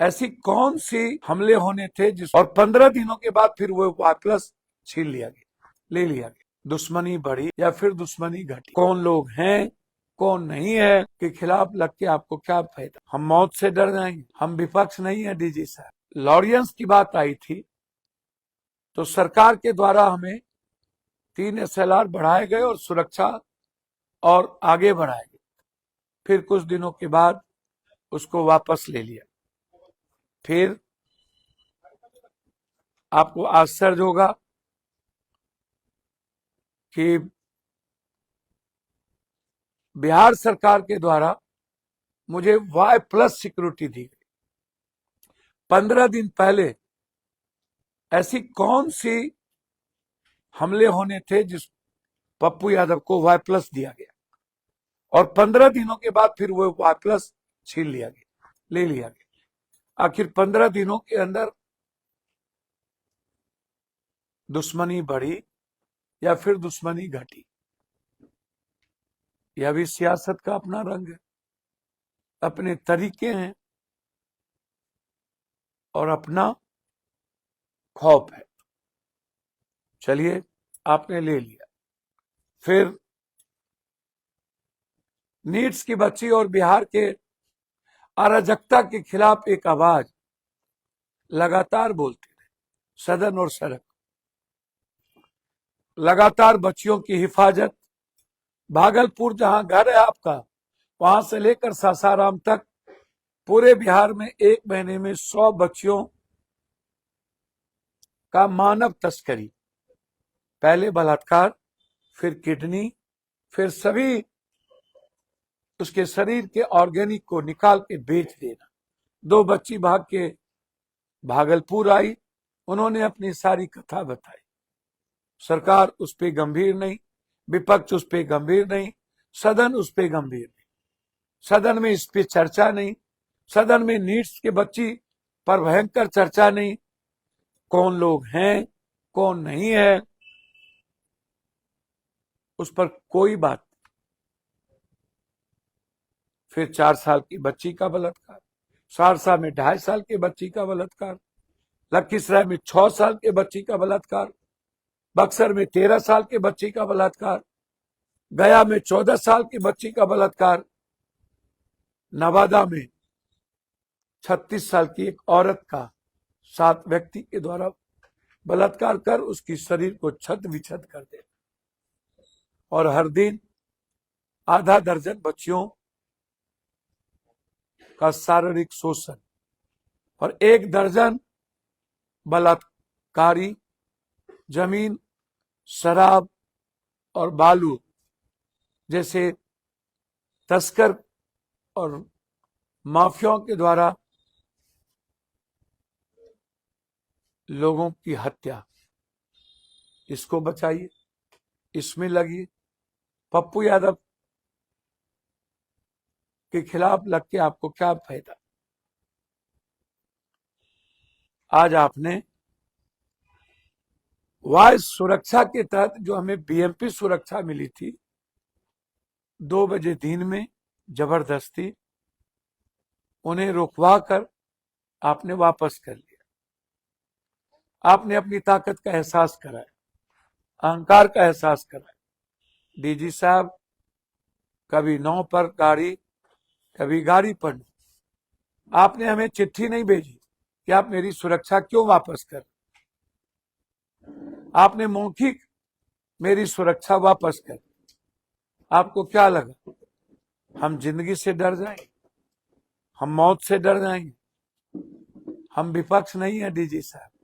ऐसी कौन सी हमले होने थे और 15 दिनों के बाद फिर वो वापस छीन लिया गया, ले लिया गया। दुश्मनी बढ़ी या फिर दुश्मनी घटी, कौन लोग हैं कौन नहीं है के खिलाफ लग के आपको क्या फायदा। हम मौत से डर जाएंगे, हम विपक्ष नहीं है। डीजी साहब, लॉरियंस की बात आई थी तो सरकार के द्वारा हमें 3 SLR बढ़ाए गए और सुरक्षा और आगे बढ़ाए गए। फिर कुछ दिनों के बाद उसको वापस ले लिया। फिर आपको आश्चर्य होगा कि बिहार सरकार के द्वारा मुझे Y+ सिक्योरिटी दी गई। 15 दिन पहले ऐसी कौन सी हमले होने थे जिस पप्पू यादव को Y+ दिया गया और 15 दिनों के बाद फिर वो Y+ छीन लिया गया, ले लिया गया। आखिर 15 दिनों के अंदर दुश्मनी बढ़ी या फिर दुश्मनी घटी। यह भी सियासत का अपना रंग है, अपने तरीके हैं और अपना खौफ है। चलिए, आपने ले लिया। फिर नीट्स की बच्ची और बिहार के अराजकता के खिलाफ एक आवाज लगातार बोलते रहे, सदन और सड़क। लगातार बच्चियों की हिफाजत। भागलपुर जहां घर है आपका, वहां से लेकर सासाराम तक पूरे बिहार में एक महीने में 100 बच्चियों का मानव तस्करी। पहले बलात्कार, फिर किडनी, फिर सभी उसके शरीर के ऑर्गेनिक को निकाल के बेच देना। 2 बच्ची भाग के भागलपुर आई, उन्होंने अपनी सारी कथा बताई। सरकार उस पर गंभीर नहीं, विपक्ष उस पर गंभीर नहीं, सदन उस पर गंभीर नहीं। सदन में इस पे चर्चा नहीं, सदन में नीट्स के बच्ची पर भयंकर चर्चा नहीं। कौन लोग हैं कौन नहीं है उस पर कोई बात। फिर 4 साल की बच्ची का बलात्कार, सहरसा में 2.5 साल के बच्ची का बलात्कार, लखीसराय में 6 साल के बच्ची का बलात्कार, बक्सर में 13 साल के बच्ची का बलात्कार, गया में 14 साल की बच्ची का बलात्कार, नवादा में 36 साल की एक औरत का 7 व्यक्ति के द्वारा बलात्कार कर उसकी शरीर को छत विछत कर देना। और हर दिन आधा दर्जन बच्चियों का शारीरिक शोषण और 1 दर्जन बलात्कारी जमीन, शराब और बालू जैसे तस्कर और माफियाओं के द्वारा लोगों की हत्या। इसको बचाइए, इसमें लगिए। पप्पू यादव के खिलाफ लग के आपको क्या फायदा। आज आपने वायु सुरक्षा के तहत जो हमें BMP सुरक्षा मिली थी, 2 बजे दिन में जबरदस्ती उन्हें रुकवा कर आपने वापस कर लिया। आपने अपनी ताकत का एहसास कराया, अहंकार का एहसास कराया। डीजी साहब, कभी नाव पर गाड़ी, कभी गाड़ी पर। आपने हमें चिट्ठी नहीं भेजी कि आप मेरी सुरक्षा क्यों वापस कर। आपने मौखिक मेरी सुरक्षा वापस कर। आपको क्या लगा हम जिंदगी से डर जाएंगे, हम मौत से डर जाएंगे? हम विपक्ष नहीं है डीजी साहब।